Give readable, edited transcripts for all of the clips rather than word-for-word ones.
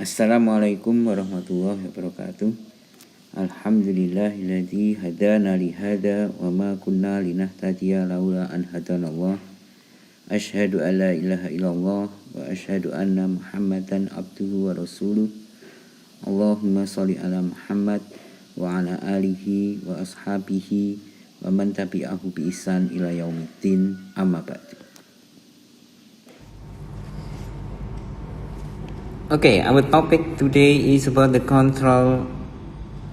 Assalamualaikum warahmatullahi wabarakatuh. Alhamdulillahilladzi hadana li hada wa ma kunna linahtadiya laula an hadanallah. Asyhadu an la ilaha illallah wa asyhadu anna Muhammadan abduhu wa rasuluh. Allahumma shalli ala Muhammad wa ala alihi wa ashabihi wa man tabi'ahu bi ihsan ila yaumiddin. Amma ba'du. Okay, our topic today is about the control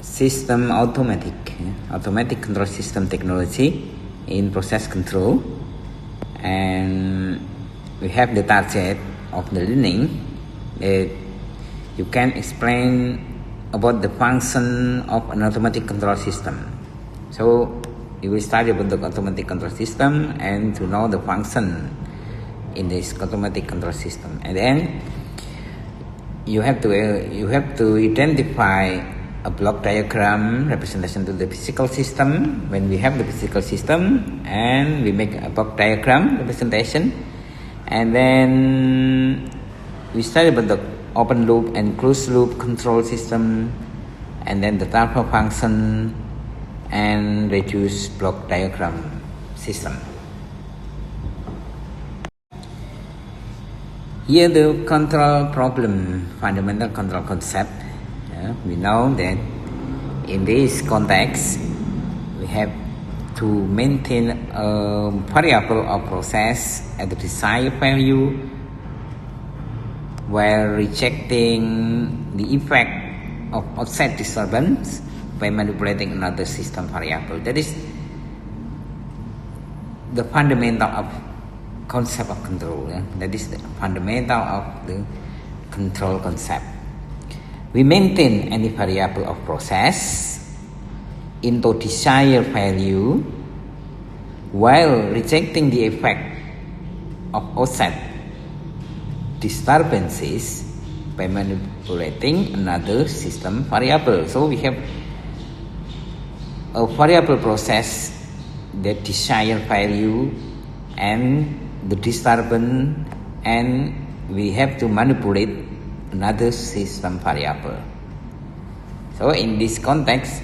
system automatic control system technology in process control, and we have the target of the learning that you can explain about the function of an automatic control system. So you will study about the automatic control system and to know the function in this automatic control system, and then you have to identify a block diagram representation to the physical system. When we have the physical system and we make a block diagram representation, and then we study about the open loop and closed loop control system, and then the transfer function and reduce block diagram system. Here the control problem, fundamental control concept. We know that in this context, we have to maintain a variable of process at the desired value while rejecting the effect of offset disturbance by manipulating another system variable. That is the fundamental of concept of control. That is the fundamental of the control concept. We maintain any variable of process into desired value while rejecting the effect of offset disturbances by manipulating another system variable. So we have a variable process that desired value and the disturbance, and we have to manipulate another system variable. So in this context,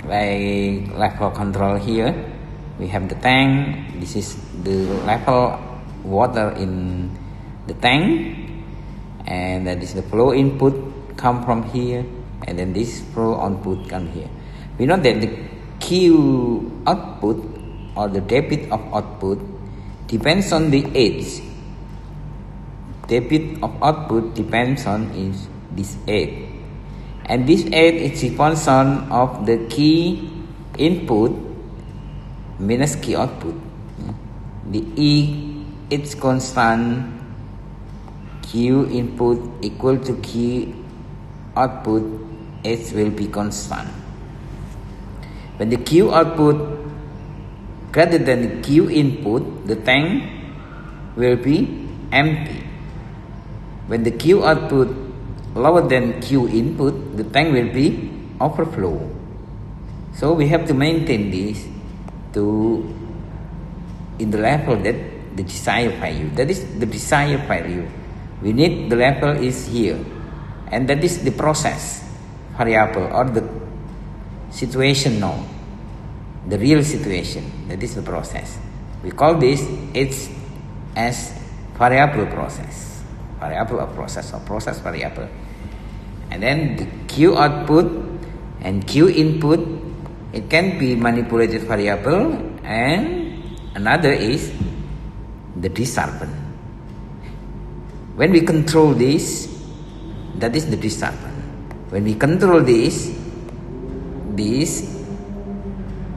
like level control here, we have the tank. This is the level water in the tank, and that is the flow input come from here, and then this flow output come here. We know that the Q output or the debit of output depends on the age. Debit of output depends on this age, and this age is the function of the key input minus key output. The E is constant, Q input equal to Q output, H will be constant. When the Q output greater than the Q input, the tank will be empty. When the Q output lower than Q input, the tank will be overflow. So we have to maintain this in the level that the desired value. That is the desired value. We need the level is here, and that is the process variable or the situation now. The real situation, that is the process. We call this H as variable process, variable of process or process variable. And then the Q output and Q input, it can be manipulated variable, and another is the disturbance. When we control this, that is the disturbance. When we control this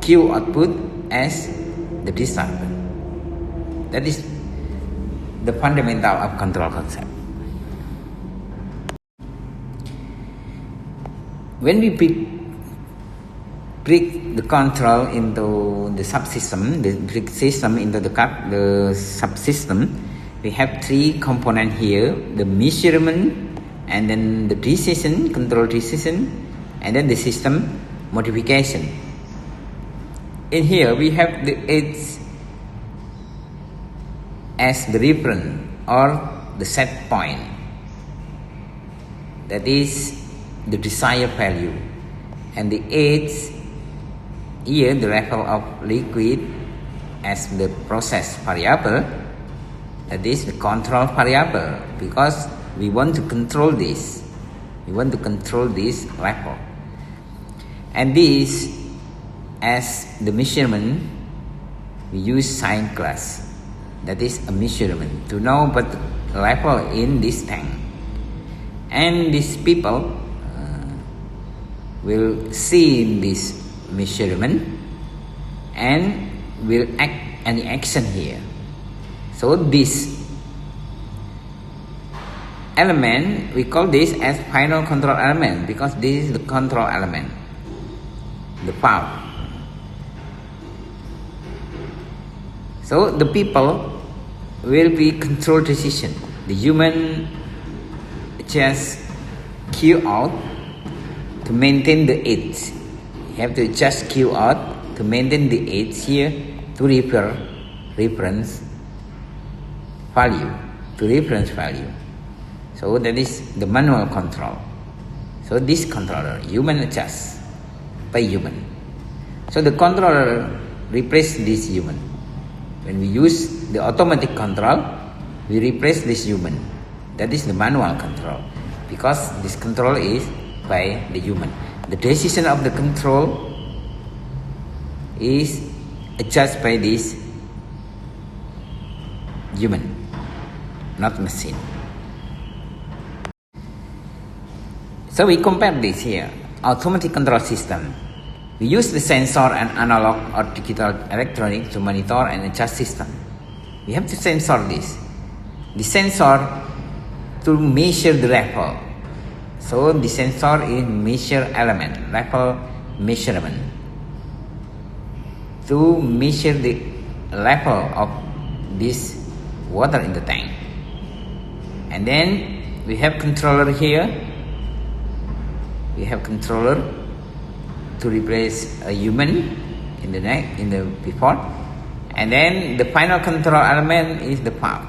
Q output as the disturbance. That is the fundamental of control concept. When we break the control into the subsystem, break system into the subsystem, we have three components here: the measurement, and then the decision, control decision, and then the system modification. In here we have the H as the reference or the set point. that is the desired value, and the H here the level of liquid as the process variable, that is the control variable, because we want to control this. We want to control this level. And this, as the measurement, we use sign class. That is a measurement to know what level in this tank. And these people will see this measurement and will act any action here. So this element, we call this as final control element, because this is the control element, the valve. So the people will be control decision. The human just Q out to maintain the edge. You have to just Q out to maintain the edge here to reference value, So that is the manual control. So this controller, human adjust by human. So the controller replace this human. When we use the automatic control, we replace this human. That is the manual control, because this control is by the human. The decision of the control is adjusted by this human, not machine. So we compare this here. Automatic control system. We use the sensor and analog or digital electronic to monitor and adjust system. We have to sensor this. The sensor to measure the level. So the sensor is measure element, level measurement. To measure the level of this water in the tank. And then we have controller here. We have controller to replace a human in the before, and then the final control element is the valve.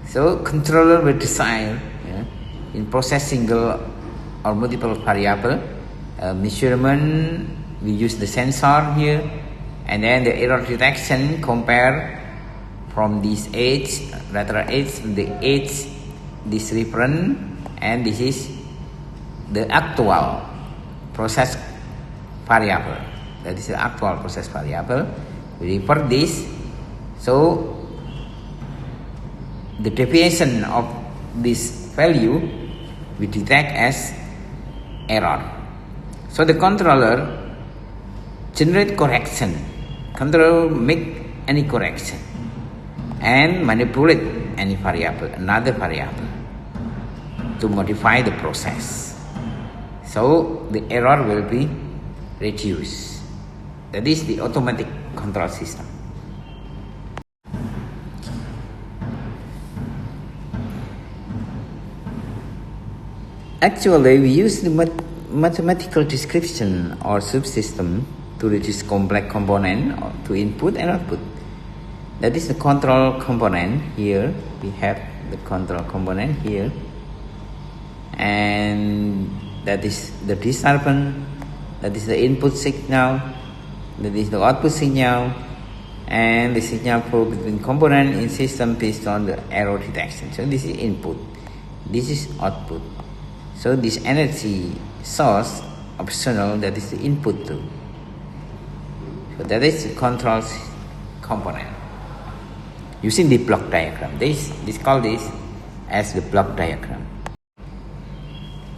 So controller will decide in process single or multiple variable measurement. We use the sensor here, and then the error detection compare from this edge, lateral edge, the edge, this reference, and this is the actual process variable. That is the actual process variable. We refer this. So the deviation of this value we detect as error. So the controller generate correction. Controller make any correction and manipulate any variable, another variable, to modify the process. So the error will be reduced. That is the automatic control system. Actually, we use the mathematical description or subsystem to reduce complex component to input and output. That is the control component here. We have the control component here, and that is the disturbance, that is the input signal, that is the output signal, and the signal flow between component in system based on the error detection. So this is input, this is output. So this energy source optional, that is the input too. So that is the control component. Using the block diagram, this call this as the block diagram.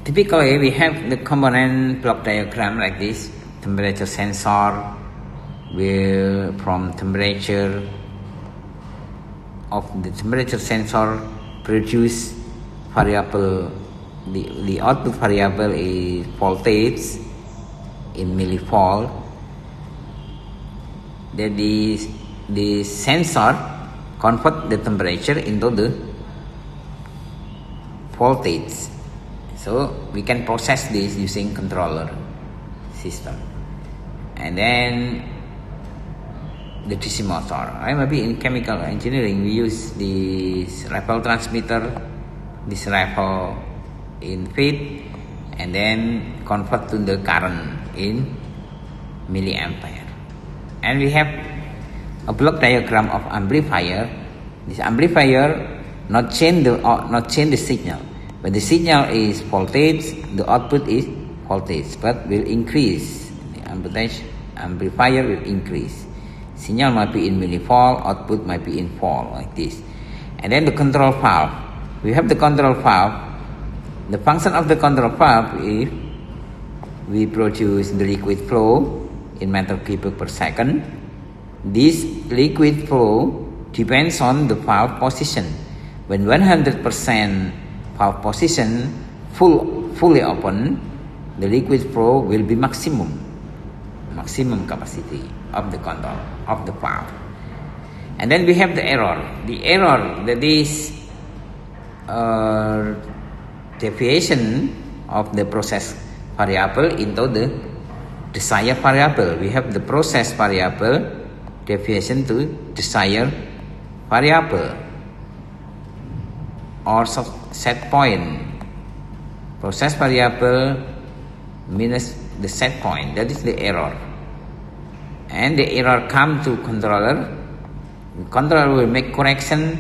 Typically, we have the component block diagram like this. Temperature sensor will, from temperature of the temperature sensor, produce variable. The output variable is voltage in millivolt. That is, the sensor convert the temperature into the voltage. So we can process this using controller system. And then the DC motor. Maybe in chemical engineering we use this ripple transmitter this ripple in feet and then convert to the current in milliampere. And we have a block diagram of amplifier. This amplifier not change the signal. When the signal is voltage, the output is voltage, but will increase. The amplifier will increase. Signal might be in millivolt, output might be in volt, like this. And then the control valve. We have the control valve. The function of the control valve is we produce the liquid flow in meter cubic per second. This liquid flow depends on the valve position. When 100% valve position fully open, the liquid flow will be maximum capacity of the control of the valve. And then we have the error. The error, that is deviation of the process variable into the desired variable. We have the process variable deviation to desired variable or set point. Process variable minus the set point, that is the error. And the error come to controller. The controller will make correction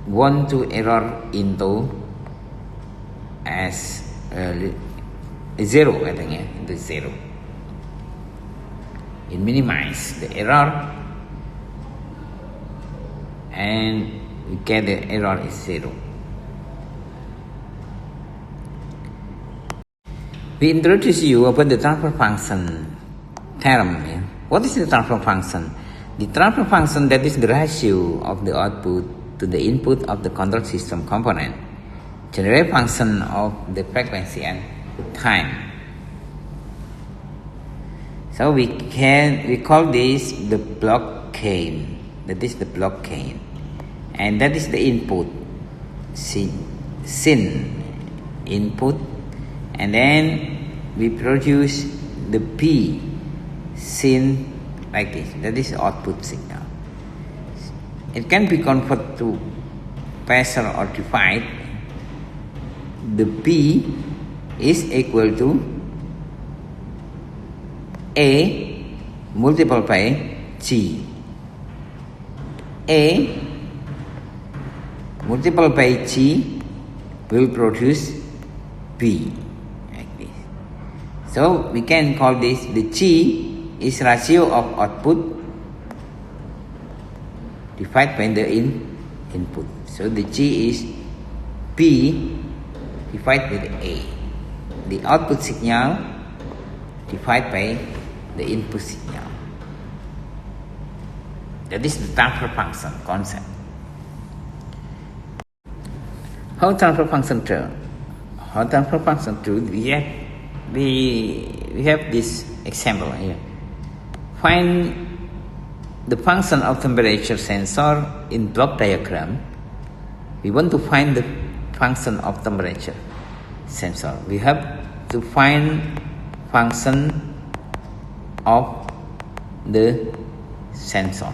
1 to error into as 0, I think, into 0. It minimize the error and we get the error is 0. We introduce you about the transfer function theorem. What is the transfer function? The transfer function, that is the ratio of the output to the input of the control system component, generate function of the frequency and time. So we call this the block gain. That is the block gain, and that is the input sin input, and then we produce the P sin like this. That is output signal. It can be converted to phasor or divide. The P is equal to A multiplied by G. A multiplied by G will produce B, like this. So we can call this the G is ratio of output divided by the input. So the G is P divided by the A. The output signal divided by the input signal. That is the transfer function concept. How transfer function true? How transfer function true? We have this example here. Find the function of temperature sensor in block diagram. We want to find the function of temperature sensor. We have to find function of the sensor.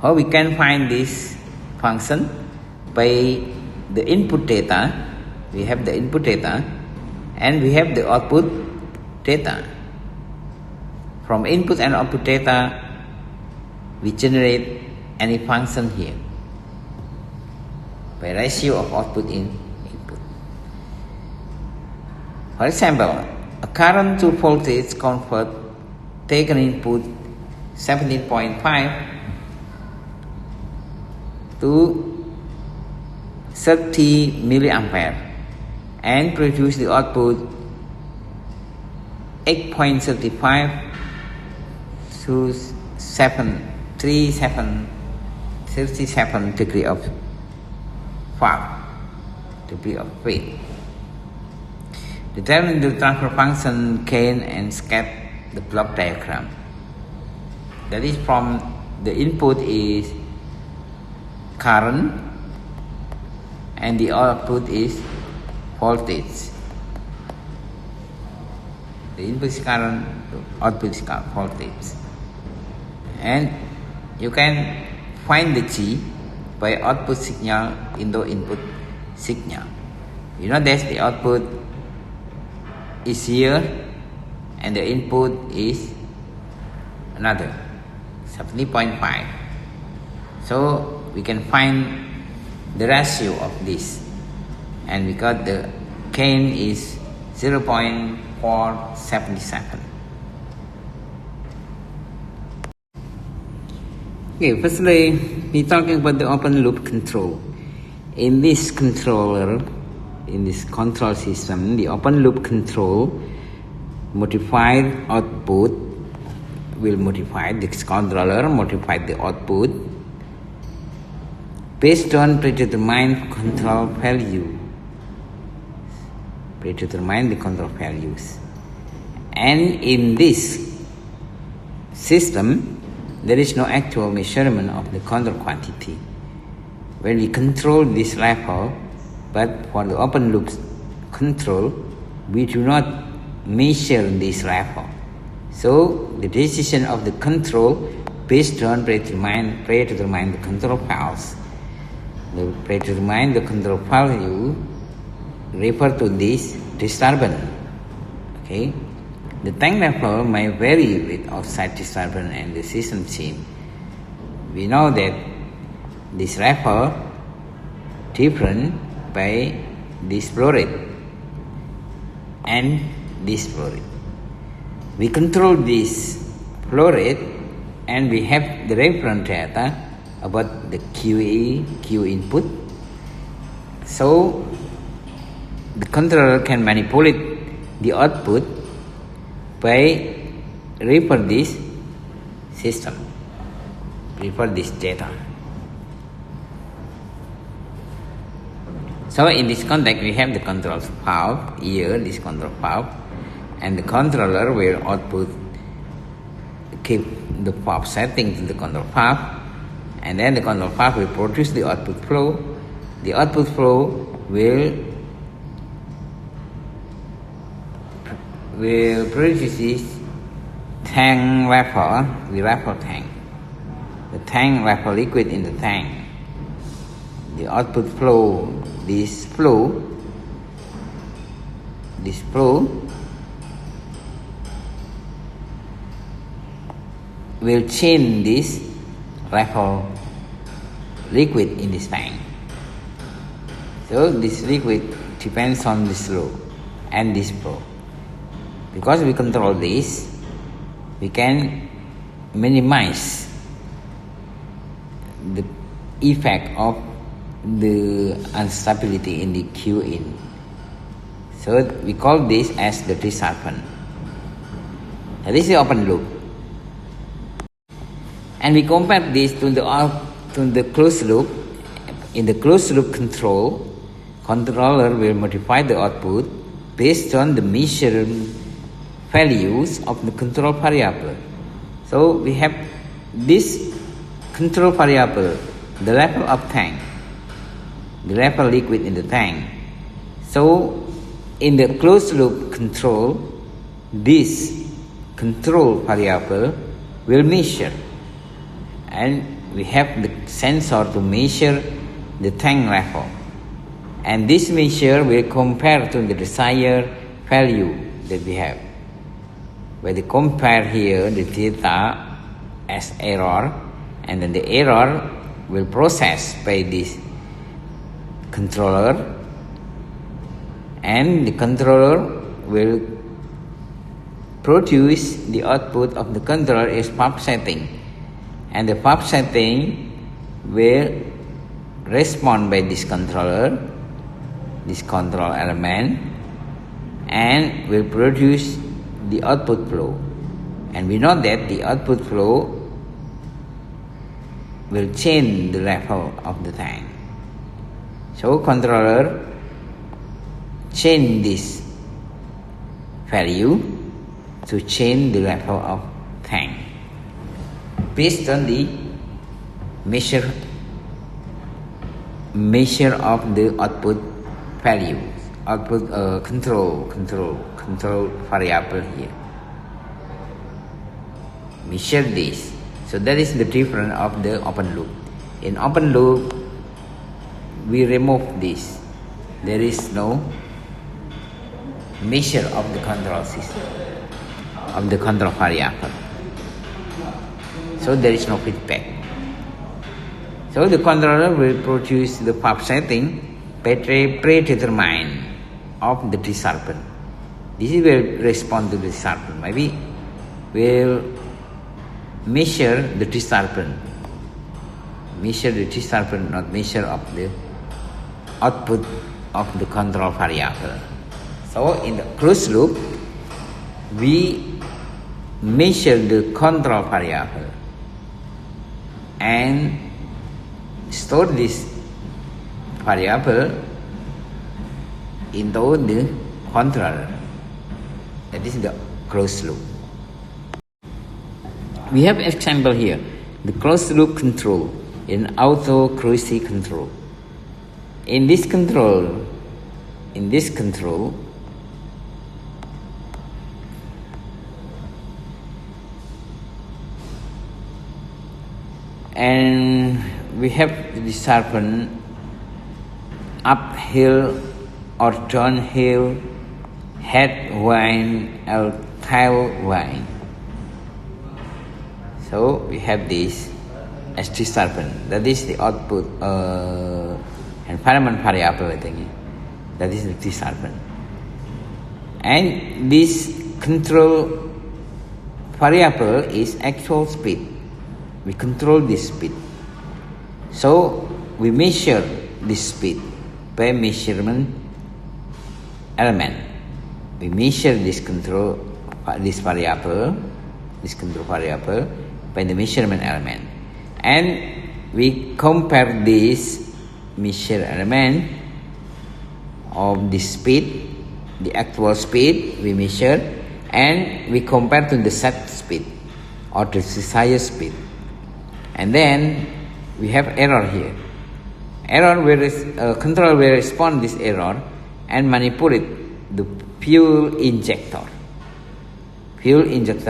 How we can find this function? By the input data. We have the input data and we have the output data. From input and output data, we generate any function here by ratio of output in input. For example, a current to voltage convert taken input 17.5 to 30 milliampere and produce the output 8.35 to 37 degree of phase. Determine the transfer function gain and sketch the block diagram. That is, from the input is current and the output is voltage. The input is current, the output is voltage. And you can find the G by output signal into input signal. You know that the output is here and the input is another 70.5. So we can find the ratio of this, and we got the gain is 0.477. Okay, firstly, we're talking about the open loop control. In this controller, in this control system, the open loop control modified output will modify this controller, modify the output based on predetermined control value. Predetermine the control values. And in this system, there is no actual measurement of the control quantity. When we control this level, but for the open loop control, we do not measure this level. So the decision of the control based on predetermine the control values. The predetermine the control value refer to this disturbance. Okay, the tank level may vary with outside disturbance and the system scene. We know that this level different by this flow rate and this flow rate. We control this flow rate and we have the reference data about the QE, Q input. So the controller can manipulate the output by refer this system, refer this data. So in this context, we have the control valve here, this control valve, and the controller will output, keep the valve setting to the control valve, and then the control valve will produce the output flow. The output flow will produce this tank level, the level tank, the tank level liquid in the tank. The output flow, this flow will change this level liquid in this tank. So this liquid depends on this flow and this flow. Because we control this, we can minimize the effect of the instability in the Q in. So we call this as the disturbance. This is the open loop. And we compare this to the closed loop. In the closed loop control, controller will modify the output based on the measured values of the control variable. So we have this control variable, the level of tank, the level liquid in the tank. So in the closed loop control, this control variable will measure, and we have the sensor to measure the tank level, and this measure will compare to the desired value that we have. When they compare here the data as error, and then the error will process by this controller, and the controller will produce the output of the controller is pump setting, and the pump setting will respond by this controller, this control element, and will produce the output flow. And we know that the output flow will change the level of the tank. So controller change this value to change the level of tank based on the measure of the output value, output control variable here. Measure this. So that is the difference of the open loop. In open loop, we remove this, there is no measure of the control system, of the control variable. So there is no feedback. So the controller will produce the pulse setting predetermined of the disturbance. This will respond to the disturbance. Maybe we'll measure the disturbance. Measure the disturbance, not measure of the output of the control variable. So in the closed loop, we measure the control variable and store this variable into the controller. That is the closed loop. We have example here, the closed loop control in auto cruise control. In this control, and we have the disturbance uphill or downhill, headwind or tailwind. So we have this as disturbance. That is the output environment variable, I think. That is the disturbance. And this control variable is actual speed. We control this speed. So we measure this speed by measurement element. We measure this control variable by the measurement element. And we compare this measure element of the speed, the actual speed we measure, and we compare to the set speed or the desired speed. And then we have error here. Controller will respond this error and manipulate the fuel injector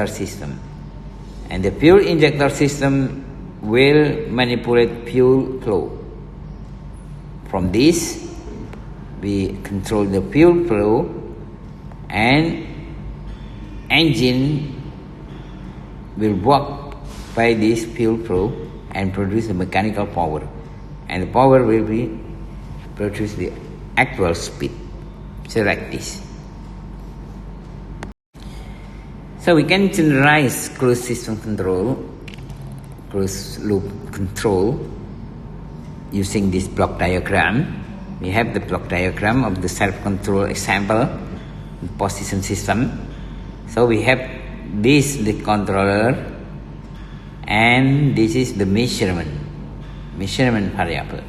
system. And the fuel injector system will manipulate fuel flow. From this, we control the fuel flow, and engine will work by this fuel flow and produce the mechanical power, and the power will be produce the actual speed. So like this. So we can generalize closed loop control using this block diagram. We have the block diagram of the self-control example, the position system. So we have this, the controller, and this is the measurement variable.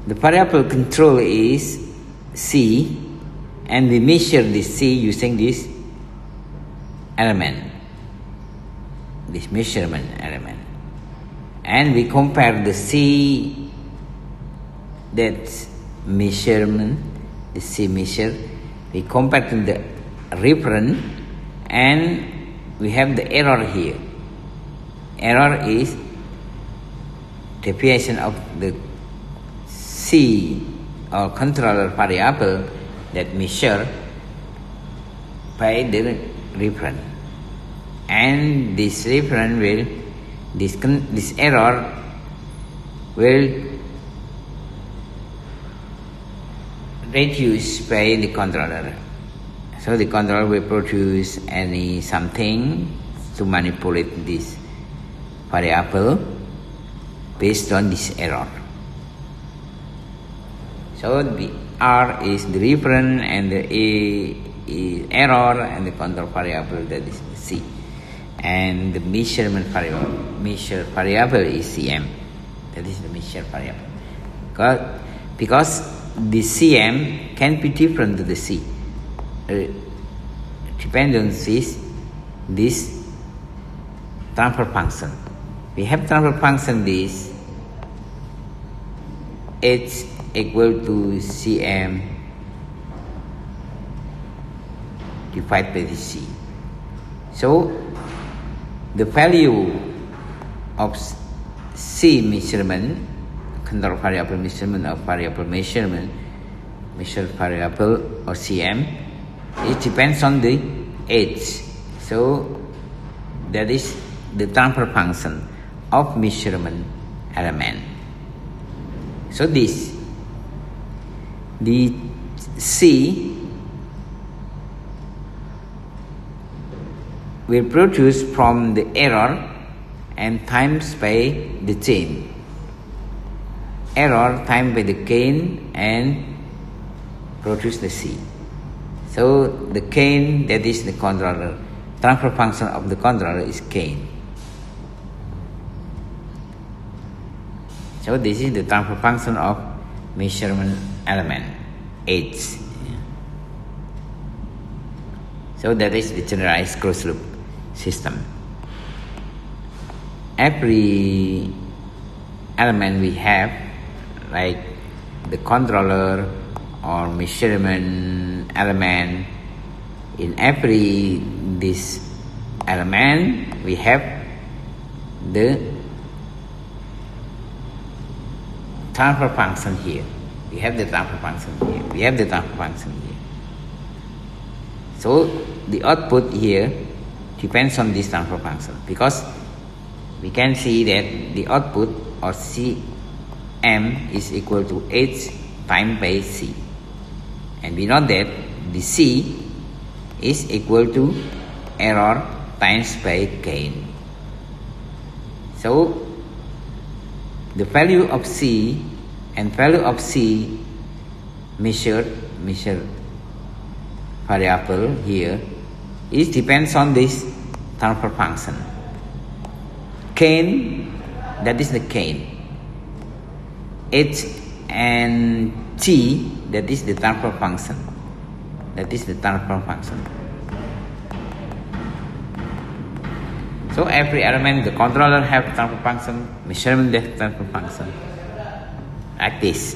The variable control is C, and we measure this C using this element, this measurement element, and we compare the C, that measurement, the C measure, we compare to the reference, and we have the error here. Error is deviation of the C or controller variable that measure by the reference, and this reference will this error will reduce by the controller. So the controller will produce something to manipulate this variable based on this error. So the R is the reference, and the A is error, and the control variable, that is the C, and the measurement variable is CM. That is the measure variable. Because the CM can be different to the C. Depends on this transfer function. We have transfer function this H equal to Cm divided by the C. So the value of C measurement control variable measurement of variable measurement, measured variable or CM, it depends on the age. So that is the transfer function of measurement element. So this, the C will produce from the error and times by the change. Error times by the gain and produce the C. So the gain, that is the controller, transfer function of the controller is gain. So this is the transfer function of measurement element, H. So that is the generalized closed loop system. Every element we have, like the controller or measurement element, in every this element we have the transfer function here. We have the transfer function here. We have the transfer function here. So the output here depends on this transfer function, because we can see that the output or CM is equal to H times by C. And we know that the C is equal to error times by gain. So the value of C and value of C measured variable here is depends on this transfer function. Gain, that is the gain. H and T, that is the transfer function. That is the transfer function. So every element, the controller have transfer function, measurement have transfer function. Like this,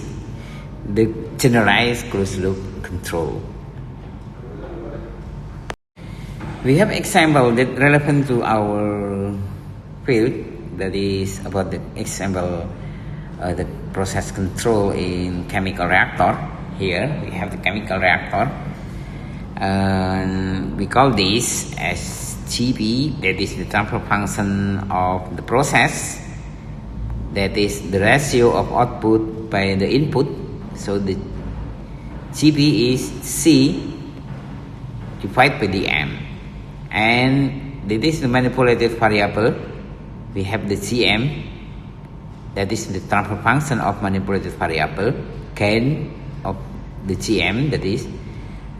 the generalized closed loop control. We have example that relevant to our field, that is about the example the process control in chemical reactor. Here we have the chemical reactor, and we call this as GP, that is the transfer function of the process, that is the ratio of output by the input. So the GP is C divided by the M, and this is the manipulated variable. We have the CM, that is the transfer function of manipulated variable, gain of the GM, that is,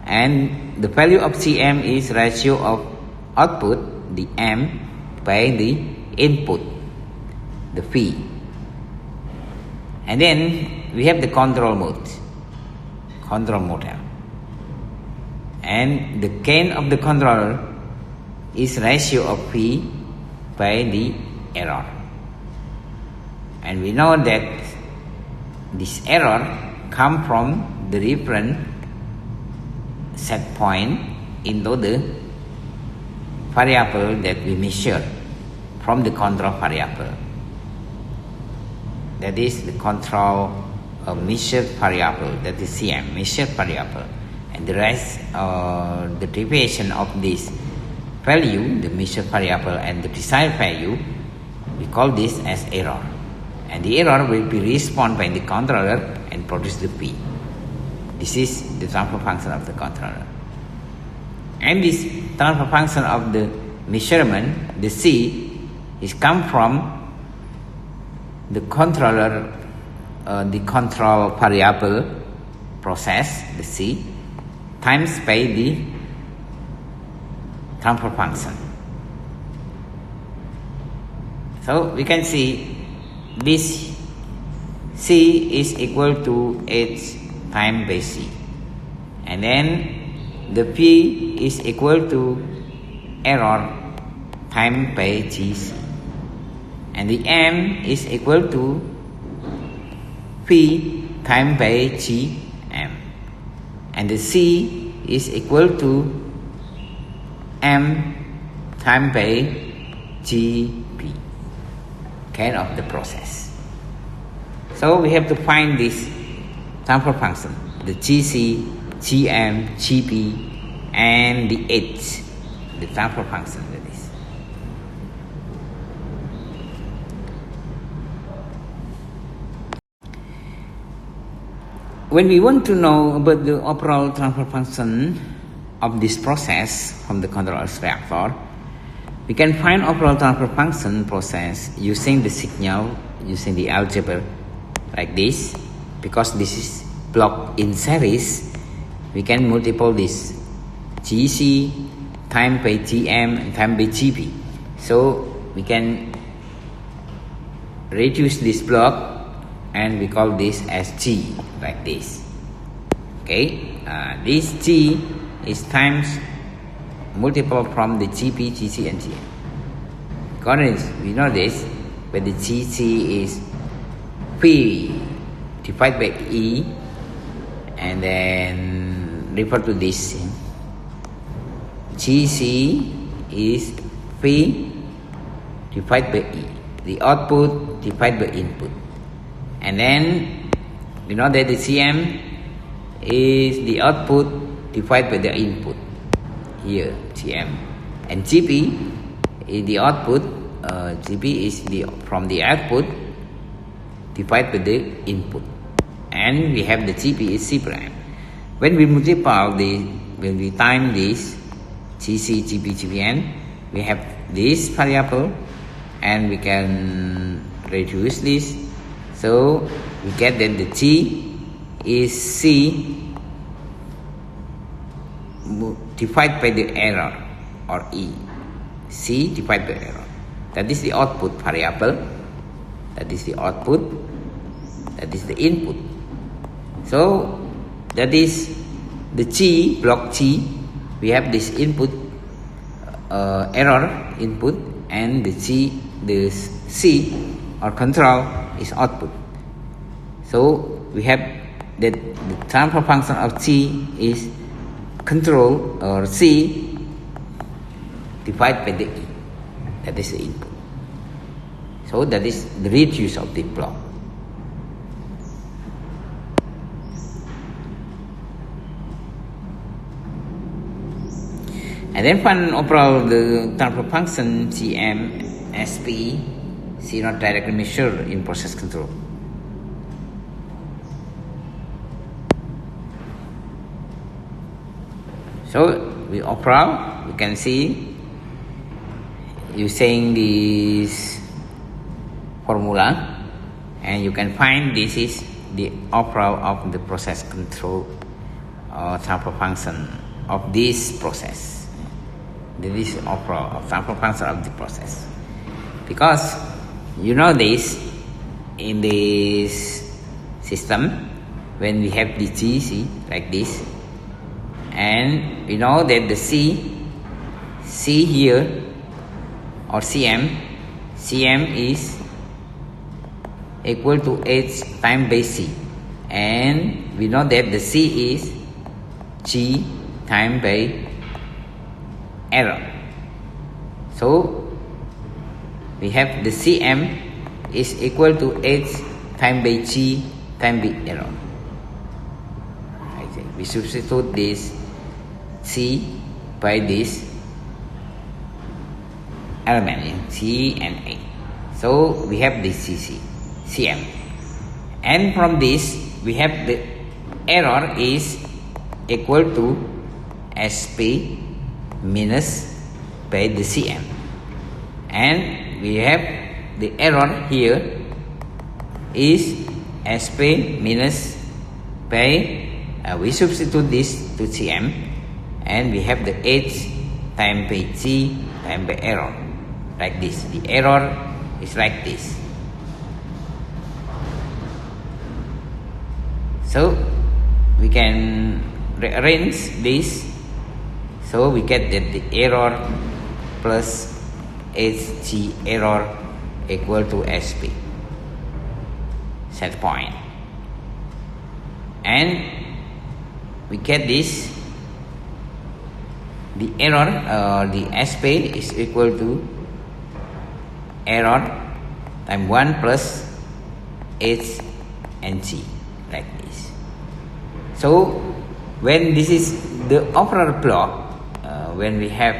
and the value of CM is ratio of output, the M, by the input, the V. And then we have the control mode, control model, and the gain of the controller is ratio of V by the error. And we know that this error come from the different set point into the variable that we measure from the control variable. That is the control measured variable, that is CM, measured variable. And the rest, the deviation of this value, the measured variable and the desired value, we call this as error. And the error will be responded by the controller and produce the P. This is the transfer function of the controller. And this transfer function of the measurement, the C, is come from the controller, the control variable process, the C, times by the transfer function. So we can see this C is equal to H times by C, and then the P is equal to error times by GC, and the M is equal to P times by GM, and the C is equal to M times by GP, gain of the process. So we have to find this transfer function, the GC, GM, GP, and the H, the transfer function that is. When we want to know about the overall transfer function of this process from the control reactor, we can find overall transfer function process using the signal, using the algebra like this. Because this is blocked in series, we can multiply this GC times by GM and times by GP. So we can reduce this block and we call this as G, like this. Okay, this G is times multiple from the GP, GC, and GM. Because we know this, but the GC is P divided by E, and then refer to this. GC is P divided by E, the output divided by input. And then we know that the CM is the output divided by the input. Here, CM. And GP is the output, GP is from the output divided by the input. And we have the GP is C prime. When we multiply when we time this GC, GP, GPN, we have this variable and we can reduce this. So we get that the G is C divided by the error, or E. C divided by error. That is the output variable. That is the output. That is the input. So that is the G, block G. We have this input, error input, and the C or control is output. So we have that the transfer function of G is control, or C divided by the E. That is the input. So that is the reduce of the block. And then find overall the transfer function GM, SP, C not directly measured in process control. So we overall we can see using this formula, and you can find this is the overall of the process control transfer function of this process. This is overall of transfer function of the process. Because you know this, in this system, when we have the GC like this, and we know that the C here, or CM is equal to H times by C, and we know that the C is G times by error. So we have the CM is equal to H times by G times by error. I think we substitute this C by this element C and A. So we have this CM, and from this we have the error is equal to SP minus by the CM, and we have the error here is SP minus by we substitute this to CM, and we have the H times by G times by error, like this. The error is like this. So we can rearrange this, so we get that the error plus HG error equal to SP, set point, and we get this, the error, the SP is equal to error times 1 plus H and G, like this. So when this is the operal block, when we have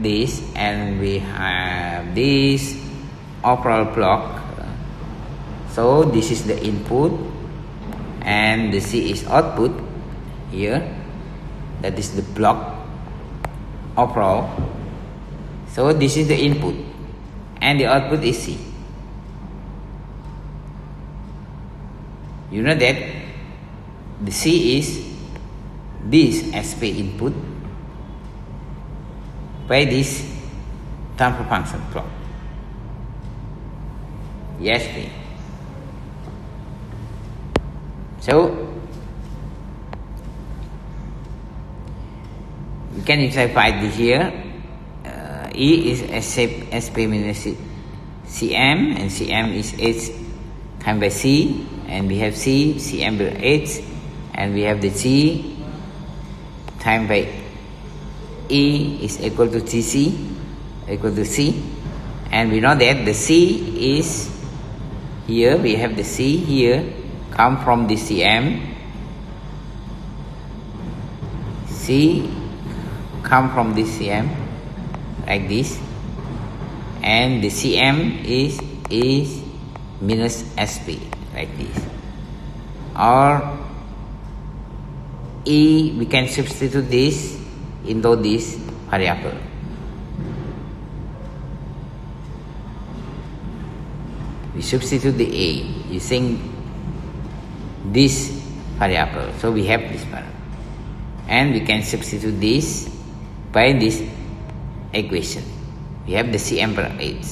this and we have this operal block, so this is the input and the C is output here, that is the block operal. So this is the input and the output is C. You know that the C is this SP input by this transfer function block, ESP. So we can simplify this here. E is SP minus CM, and CM is H times by C, and we have C, CM by H, and we have the G times by E is equal to GC, equal to C, and we know that the C is here, we have the C here, come from the CM, C come from the CM, like this, and the CM is minus SP, like this. Or E, we can substitute this into this variable. We substitute the A using this variable, so we have this variable, and we can substitute this by this equation. We have the CM per H,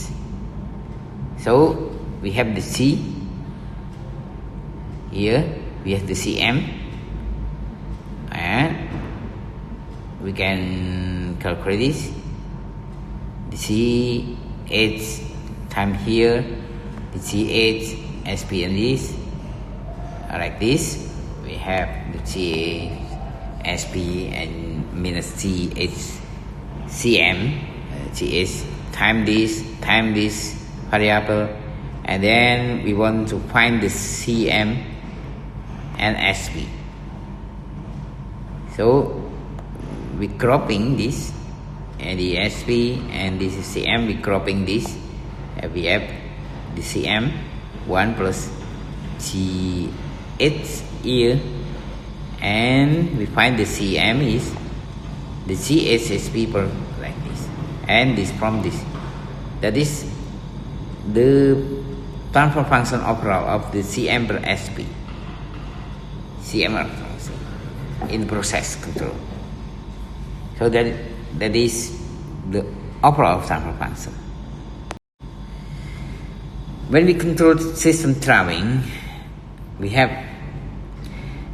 so we have the C here, we have the CM, and we can calculate this, the CH time here, the CH SP, and this like this. We have the CH SP and minus CH CM, GH time this variable, and then we want to find the CM and SP. So we cropping this, and the SP and this is CM, we cropping this, and we have the CM 1 plus GH here, and we find the CM is the GHSP per, like this, and this from this, that is the transfer function overall of the CM per SP, CM in process control. So that is the overall transfer function. When we control system traveling, we have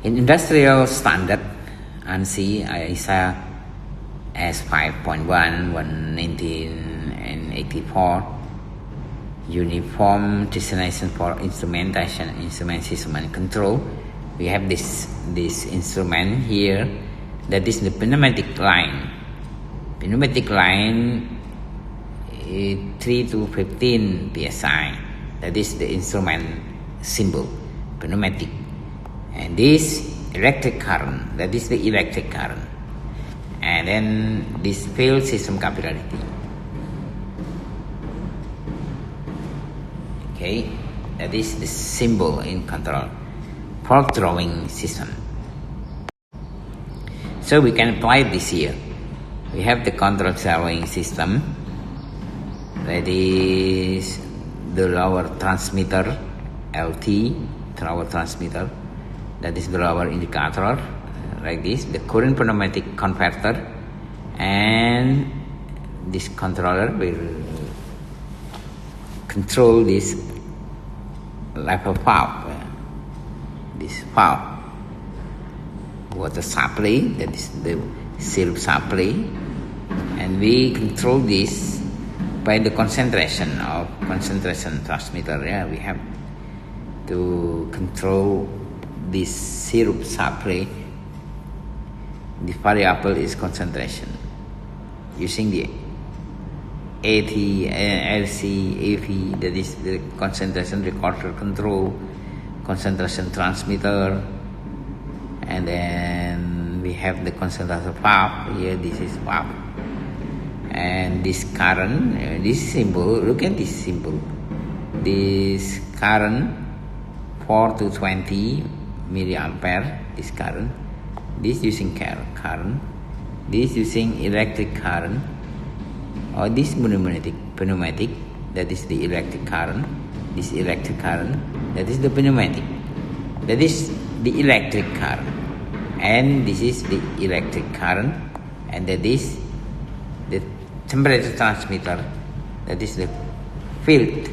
in industrial standard ANSI ISA S5.1, 119 and 84, uniform destination for instrumentation, instrument system and control. We have this instrument here, that is the pneumatic line. Pneumatic line is 3 to 15 psi. That is the instrument symbol, pneumatic. And this electric current, that is the electric current. And then this field system capillarity. Okay, that is the symbol in control for drawing system. So we can apply this here. We have the control drawing system. That is the lower transmitter, LT, lower transmitter. That is the lower indicator, like this, the current pneumatic converter, and this controller will control this level valve, this valve, water supply, that is the syrup supply, and we control this by the concentration transmitter. Yeah, we have to control this syrup supply. The variable is concentration using the AT, LC, AV, that is the concentration recorder control concentration transmitter, and then we have the concentration valve here. This is valve, and this current, this symbol, look at this symbol, this current 4 to 20 milliampere, this current, this using current, this using electric current, or this pneumatic, that is the electric current, this electric current, that is the pneumatic, that is the electric current, and this is the electric current, and that is the temperature transmitter, that is the field,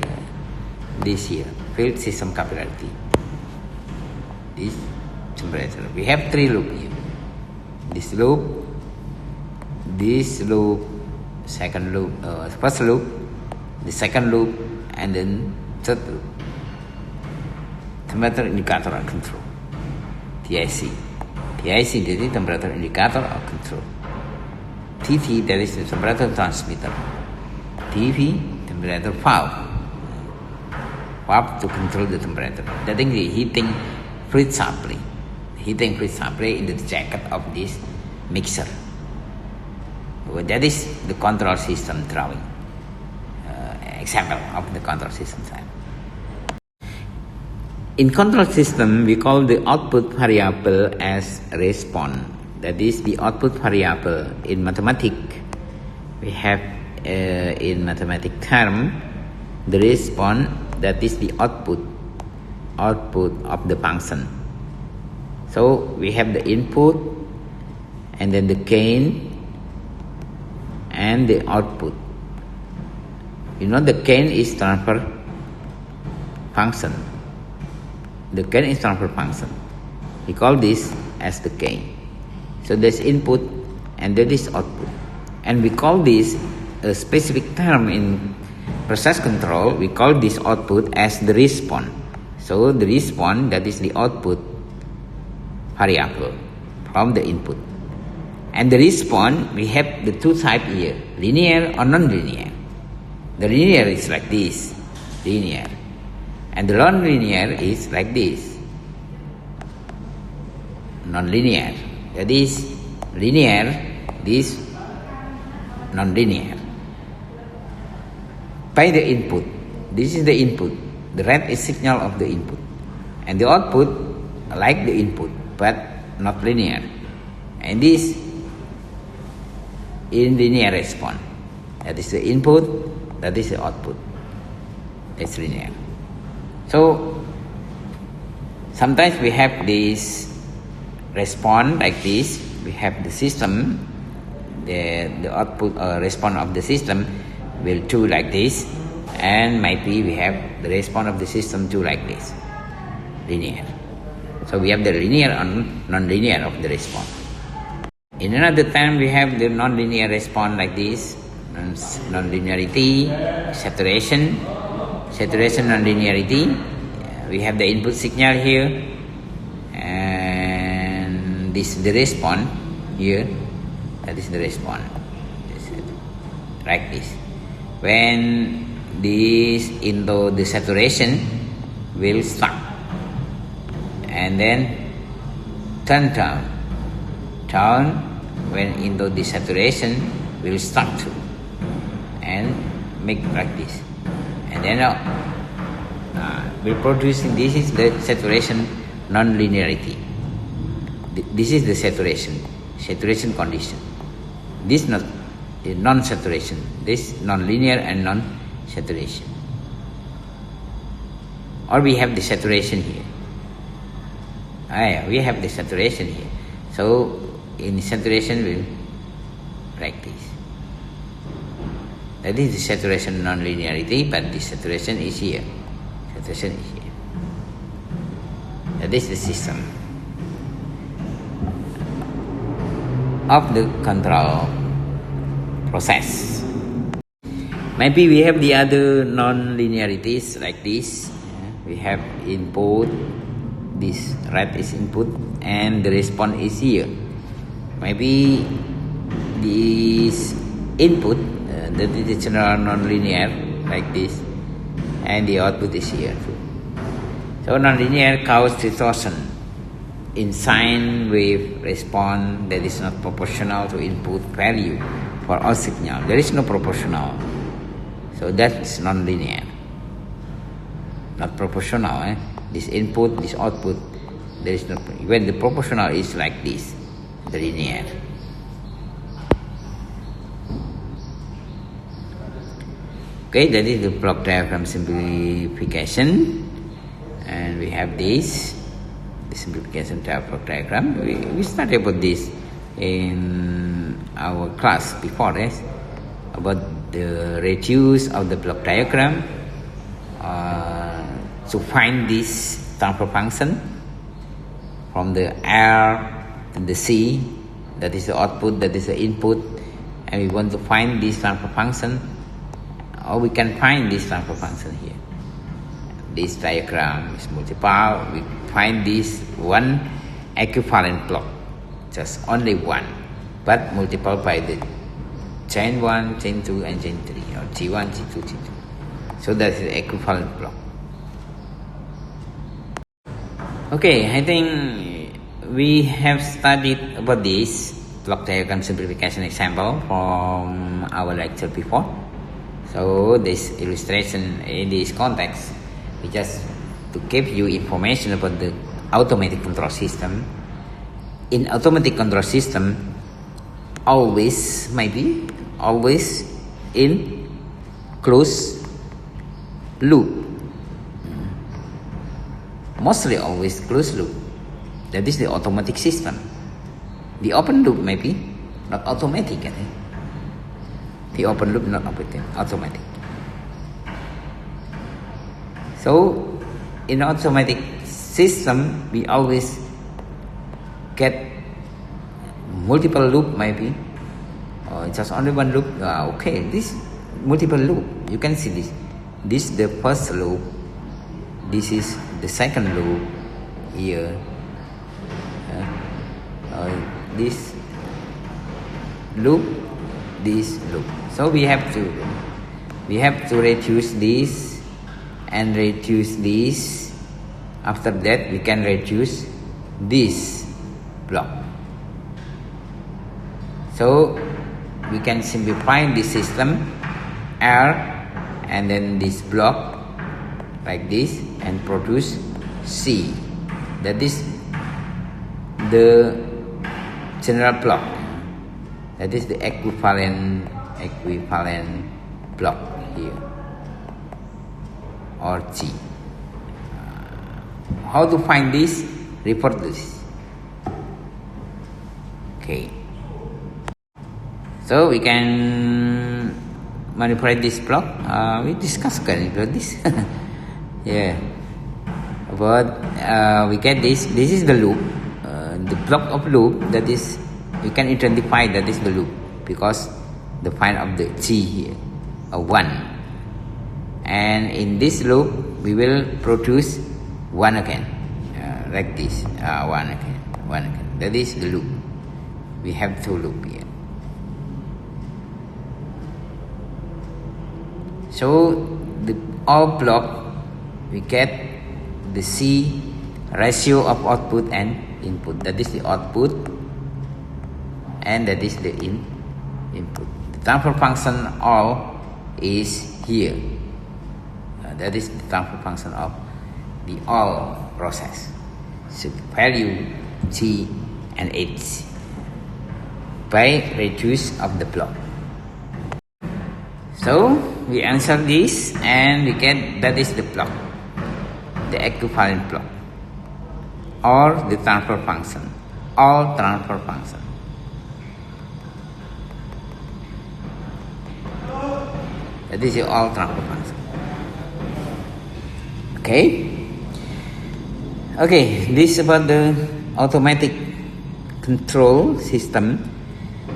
this here, field system capillarity, this temperature. We have 3 loops here, this loop, second loop, first loop, the second loop, and then third loop. Temperature indicator of control, TIC. TIC, that is temperature indicator of control. TT, that is the temperature transmitter. TV, temperature valve to control the temperature. That is the heating fluid supply. Heating fluid supply in the jacket of this mixer. That is the control system drawing. Example of the control system type. In control system, we call the output variable as response. That is the output variable. In mathematics, we have in mathematics term, the response, that is the output of the function. So we have the input, and then the gain, and the output. You know, the gain is transfer function. The gain is transfer function. We call this as the gain. So there's input and there is output. And we call this a specific term in process control. We call this output as the response. So the response, that is the output variable from the input. And the response, we have the 2 types here, linear or non-linear. The linear is like this, linear. And the non-linear is like this, non-linear. That is linear, this non-linear. By the input, this is the input. The red is signal of the input. And the output, like the input, but not linear. And this in linear response. That is the input, that is the output. It's linear. So sometimes we have this response like this. We have the system, the output or response of the system will do like this, and maybe we have the response of the system do like this, linear. So we have the linear and non-linear of the response. In another time we have the non-linear response like this, non-linearity, saturation non-linearity. We have the input signal here, and this is the response here. That is the response. Like this. When this into the saturation will stop, and then turn down when into the saturation will start to, and make like this. And then we're producing, this is the saturation non-linearity. This is the saturation condition. This not the non-saturation, this non-linear and non-saturation. Or we have the saturation here. We have the saturation here. So in saturation we'll like this. That is the saturation non-linearity, but the saturation is here. Saturation is here. That is the system of the control process. Maybe we have the other non-linearities like this. We have input, this red is input, and the response is here. Maybe this input, that is the general non-linear like this, and the output is here too. So nonlinear cause distortion in sine wave response that is not proportional to input value for all signal. There is no proportional, so that's nonlinear. Not proportional. This input, this output, there is no. When the proportional is like this, the linear. Okay, that is the block diagram simplification, and we have this. The simplification block diagram. We studied about this in our class before, yes, about the reduce of the block diagram to find this transfer function from the R and the C, that is the output, that is the input, and we want to find this transfer function, or we can find this transfer function here. This diagram is multiple. We find this one equivalent block, just only one, but multiple by the chain 1, chain 2, and chain 3, or G1, G2, G2. So that's the equivalent block. Okay, I think we have studied about this block diagram simplification example from our lecture before. So this illustration in this context, we just to give you information about the automatic control system. In automatic control system, always in closed loop. Mostly always closed loop. That is the automatic system. The open loop maybe not automatic. I think. The open loop not automatic. So in automatic system, we always get multiple loop maybe, or just only one loop. Okay, this multiple loop. You can see this. This is the first loop. This is the second loop here. This loop, this loop. So we have to reduce this and reduce this. After that, we can reduce this block. So we can simplify this system R and then this block like this and produce C. That is the general block. That is the equivalent block here, or G. How to find this? Report this. Okay. So we can manipulate this block. We discussed about this. Yeah. But we get this. This is the loop. The block of loop, that is, we can identify that is the loop because the find of the G here, 1. And in this loop, we will produce 1 again, like this, 1 again, 1 again. That is the loop. We have 2 loops here. So the all block, we get the C ratio of output and input. That is the output, and that is the input. The transfer function all is here. That is the transfer function of the all process. So value G and H by reduce of the block. So we answer this and we get that is the block, the equivalent block, or the transfer function, all transfer function. That is the all transfer function. Okay, this is about the automatic control system,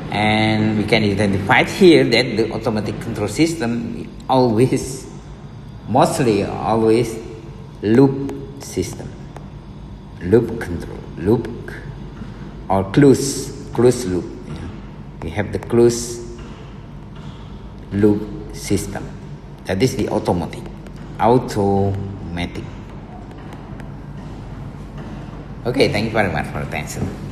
and we can identify here that the automatic control system always, mostly always loop system. Loop control, loop or closed loop. We have the closed loop system. That is the automatic. Okay, thank you very much for attention.